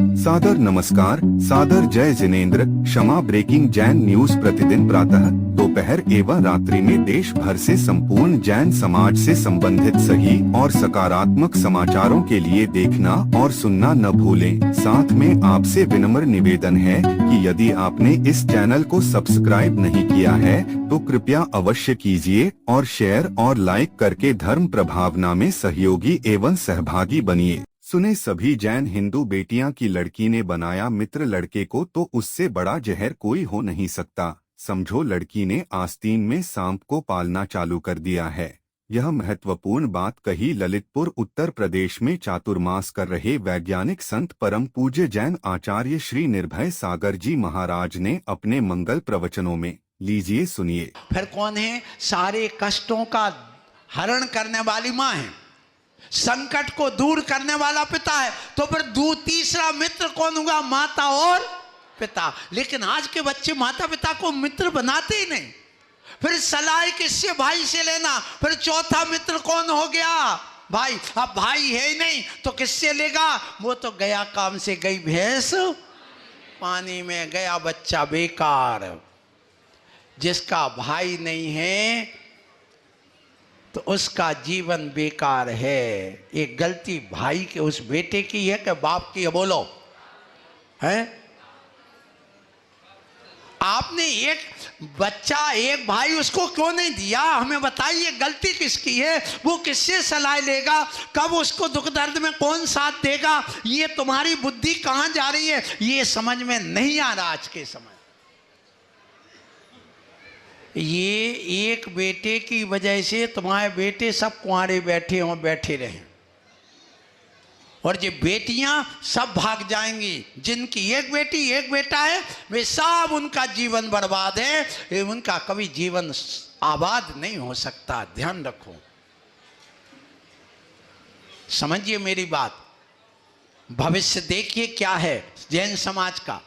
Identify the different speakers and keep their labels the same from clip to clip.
Speaker 1: सादर नमस्कार, सादर जय जिनेंद्र। क्षमा ब्रेकिंग जैन न्यूज प्रतिदिन प्रातः, दोपहर एवं रात्रि में देश भर से संपूर्ण जैन समाज से संबंधित सही और सकारात्मक समाचारों के लिए देखना और सुनना न भूलें। साथ में आपसे विनम्र निवेदन है कि यदि आपने इस चैनल को सब्सक्राइब नहीं किया है तो कृपया अवश्य कीजिए और शेयर और लाइक करके धर्म प्रभावना में सहयोगी एवं सहभागी बनिए। सुने सभी जैन हिंदू बेटियां की लड़की ने बनाया मित्र लड़के को तो उससे बड़ा जहर कोई हो नहीं सकता। समझो लड़की ने आस्तीन में सांप को पालना चालू कर दिया है। यह महत्वपूर्ण बात कही ललितपुर उत्तर प्रदेश में चातुर्मास कर रहे वैज्ञानिक संत परम पूज्य जैन आचार्य श्री निर्भय सागर जी महाराज ने अपने मंगल प्रवचनों में। लीजिए सुनिए।
Speaker 2: फिर कौन है? सारे कष्टों का हरण करने वाली माँ है, संकट को दूर करने वाला पिता है। तो फिर तीसरा मित्र कौन होगा? माता और पिता। लेकिन आज के बच्चे माता पिता को मित्र बनाते ही नहीं। फिर सलाह किससे? भाई से लेना। फिर चौथा मित्र कौन हो गया? भाई। अब भाई है ही नहीं तो किससे लेगा? वो तो गया काम से, गई भैंस पानी में, गया बच्चा बेकार। जिसका भाई नहीं है तो उसका जीवन बेकार है। एक गलती भाई के उस बेटे की है कि बाप की है? बोलो है? आपने एक बच्चा, एक भाई उसको क्यों नहीं दिया? हमें बताइए गलती किसकी है? वो किससे सलाह लेगा? कब उसको दुख दर्द में कौन साथ देगा? ये तुम्हारी बुद्धि कहाँ जा रही है? ये समझ में नहीं आ रहा आज के समय। ये एक बेटे की वजह से तुम्हारे बेटे सब कुंवारे बैठे हों, बैठे रहें, और ये बेटियां सब भाग जाएंगी। जिनकी एक बेटी एक बेटा है वे सब, उनका जीवन बर्बाद है। उनका कभी जीवन आबाद नहीं हो सकता। ध्यान रखो, समझिए मेरी बात। भविष्य देखिए क्या है जैन समाज का।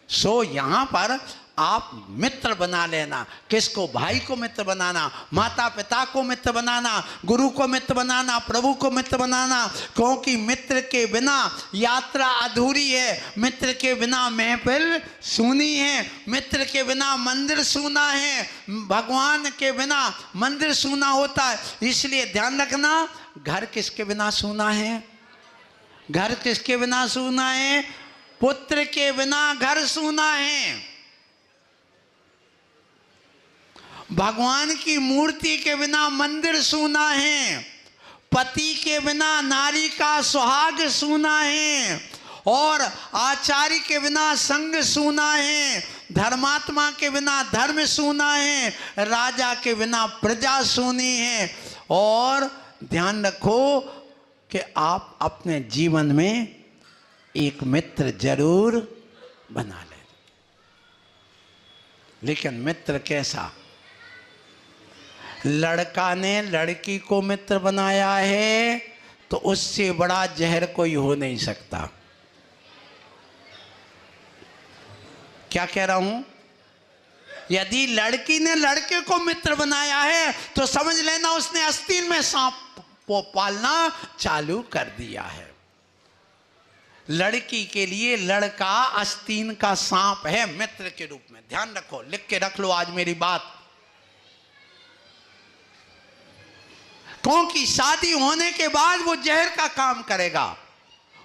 Speaker 2: सो यहां पर आप मित्र बना लेना। किसको? भाई को मित्र बनाना, माता पिता को मित्र बनाना, गुरु को मित्र बनाना, प्रभु को मित्र बनाना। क्योंकि मित्र के बिना यात्रा अधूरी है, मित्र के बिना महफिल सूनी है, मित्र के बिना मंदिर सूना है, भगवान के बिना मंदिर सूना होता है। इसलिए ध्यान रखना, घर किसके बिना सूना है? घर किसके बिना सूना है? पुत्र के बिना घर सूना है। भगवान की मूर्ति के बिना मंदिर सूना है। पति के बिना नारी का सुहाग सूना है, और आचार्य के बिना संग सूना है। धर्मात्मा के बिना धर्म सूना है। राजा के बिना प्रजा सूनी है। और ध्यान रखो कि आप अपने जीवन में एक मित्र जरूर बना लें। लेकिन मित्र कैसा? लड़का ने लड़की को मित्र बनाया है तो उससे बड़ा जहर कोई हो नहीं सकता। क्या कह रहा हूं? यदि लड़की ने लड़के को मित्र बनाया है तो समझ लेना उसने आस्तीन में सांप पालना चालू कर दिया है। लड़की के लिए लड़का आस्तीन का सांप है मित्र के रूप में। ध्यान रखो, लिख के रख लो आज मेरी बात। क्योंकि शादी होने के बाद वो जहर का काम करेगा।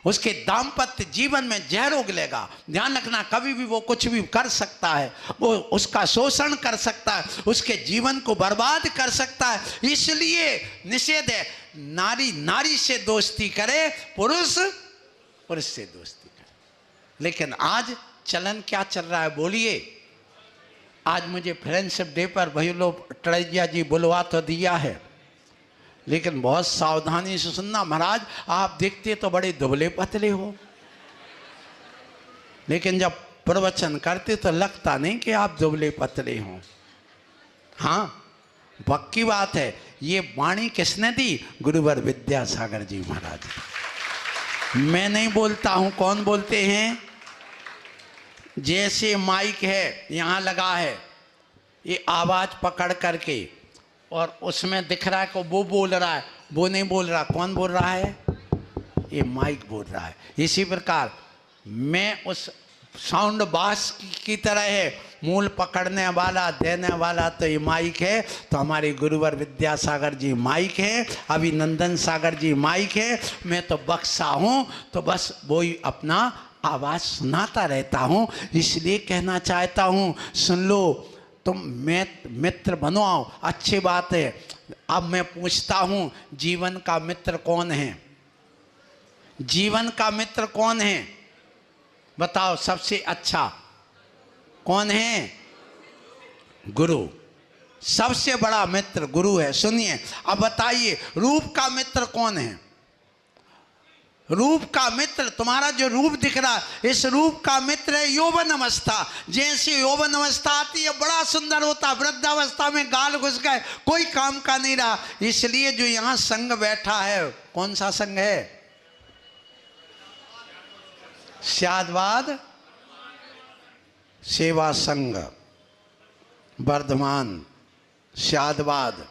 Speaker 2: उसके दाम्पत्य जीवन में जहर उगलेगा। ध्यान रखना, कभी भी वो कुछ भी कर सकता है। वो उसका शोषण कर सकता है, उसके जीवन को बर्बाद कर सकता है। इसलिए निषेध है, नारी नारी से दोस्ती करे, पुरुष पुरुष से दोस्ती करे। लेकिन आज चलन क्या चल रहा है? बोलिए। आज मुझे फ्रेंडशिप डे पर भाई लोग टड़ैया जी बुलवा तो दिया है, लेकिन बहुत सावधानी से सुनना। महाराज आप दिखते तो बड़े दुबले पतले हो, लेकिन जब प्रवचन करते तो लगता नहीं कि आप दुबले पतले हो। हाँ, पक्की बात है। ये वाणी किसने दी? गुरुवर विद्यासागर जी महाराज। मैं नहीं बोलता हूं, कौन बोलते हैं? जैसे माइक है यहाँ लगा है, ये आवाज पकड़ करके, और उसमें दिख रहा है कि वो बोल रहा है, वो नहीं बोल रहा। कौन बोल रहा है? ये माइक बोल रहा है। इसी प्रकार मैं उस साउंड बास की तरह है, मूल पकड़ने वाला देने वाला तो ये माइक है। तो हमारे गुरुवर विद्यासागर जी माइक है, अभिनंदन सागर जी माइक है, मैं तो बक्सा हूँ। तो बस वही अपना आवाज़ सुनाता रहता हूँ। इसलिए कहना चाहता हूँ, सुन लो, तुम मित्र बनो आओ, अच्छी बात है। अब मैं पूछता हूँ, जीवन का मित्र कौन है? जीवन का मित्र कौन है? बताओ, सबसे अच्छा कौन है? गुरु। सबसे बड़ा मित्र गुरु है। सुनिए, अब बताइए, रूप का मित्र कौन है? रूप का मित्र, तुम्हारा जो रूप दिख रहा है, इस रूप का मित्र है यौवन अवस्था। जैसे यौवन अवस्था आती है बड़ा सुंदर होता, वृद्धावस्था में गाल घुस गए, कोई काम का नहीं रहा। इसलिए जो यहाँ संघ बैठा है, कौन सा संघ है? स्यादवाद सेवा संघ वर्धमान, स्यादवाद,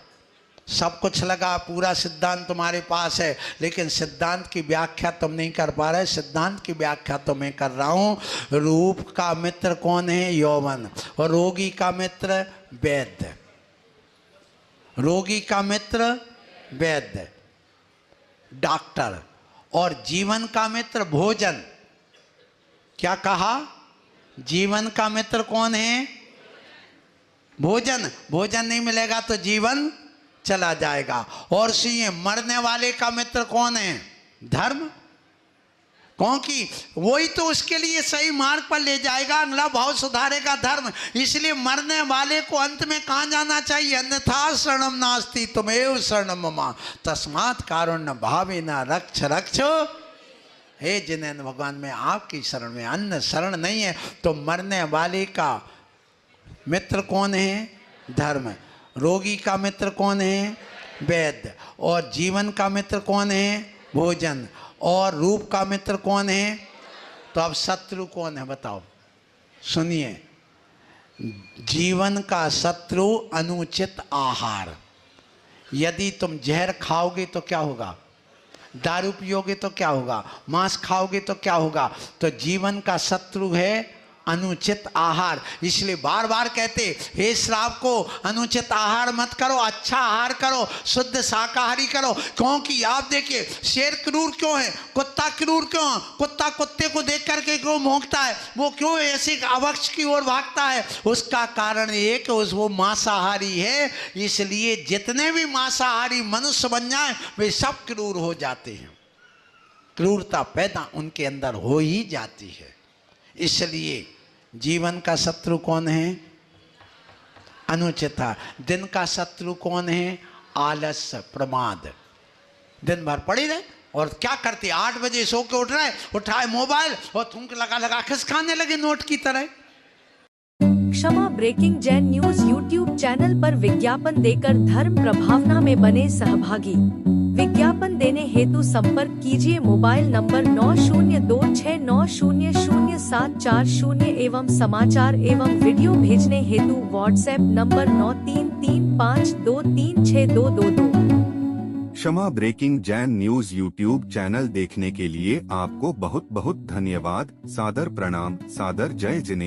Speaker 2: सब कुछ लगा, पूरा सिद्धांत तुम्हारे पास है, लेकिन सिद्धांत की व्याख्या तुम नहीं कर पा रहे। सिद्धांत की व्याख्या तो मैं कर रहा हूं। रूप का मित्र कौन है? यौवन। और रोगी का मित्र वैद्य। रोगी का मित्र वैद्य, डॉक्टर। और जीवन का मित्र भोजन। क्या कहा? जीवन का मित्र कौन है? भोजन। भोजन नहीं मिलेगा तो जीवन चला जाएगा। और सुनिए, मरने वाले का मित्र कौन है? धर्म। क्योंकि वही तो उसके लिए सही मार्ग पर ले जाएगा, अगला भाव सुधारेगा धर्म। इसलिए मरने वाले को अंत में कहाँ जाना चाहिए? अन्यथा शरणम नास्ति तुमेव शरणम मम तस्मात् कारुण्य भावेन रक्ष रक्षो। हे जिनेन्द्र भगवान, मैं आपकी शरण में, अन्य शरण नहीं है। तो मरने वाले का मित्र कौन है? धर्म। रोगी का मित्र कौन है? वैद्य। और जीवन का मित्र कौन है? भोजन। और रूप का मित्र कौन है? तो अब शत्रु कौन है बताओ? सुनिए, जीवन का शत्रु अनुचित आहार। यदि तुम जहर खाओगे तो क्या होगा? दारू पियोगे तो क्या होगा? मांस खाओगे तो क्या होगा? तो जीवन का शत्रु है अनुचित आहार। इसलिए बार बार कहते, हे श्राप को, अनुचित आहार मत करो, अच्छा आहार करो, शुद्ध शाकाहारी करो। क्योंकि आप देखिए, शेर क्रूर क्यों है? कुत्ता क्रूर क्यों है? कुत्ता कुत्ते को देख करके क्यों भौंकता है? वो क्यों ऐसे अवक्ष की ओर भागता है? उसका कारण ये कि वो मांसाहारी है। इसलिए जितने भी मांसाहारी मनुष्य बन जाए, वे सब क्रूर हो जाते हैं। क्रूरता पैदा उनके अंदर हो ही जाती है। इसलिए जीवन का शत्रु कौन है? अनुचित। दिन का शत्रु कौन है? आलस्य, प्रमाद। दिन भर पड़ी रहे और क्या करती? 8 बजे सो के उठ रहे, उठाए मोबाइल और थूक लगा लगा खिस खाने लगे नोट की तरह।
Speaker 3: Kshama breaking Jain news YouTube channel पर विज्ञापन देकर धर्म प्रभावना में बने सहभागी। विज्ञापन देने हेतु संपर्क कीजिए मोबाइल नंबर 9026900740 एवं समाचार एवं वीडियो भेजने हेतु WhatsApp number 9335236222।
Speaker 1: Kshama breaking Jain news YouTube channel देखने के लिए आपको बहुत बहुत धन्यवाद। सादर प्रणाम, सादर जय जिनेंद्र।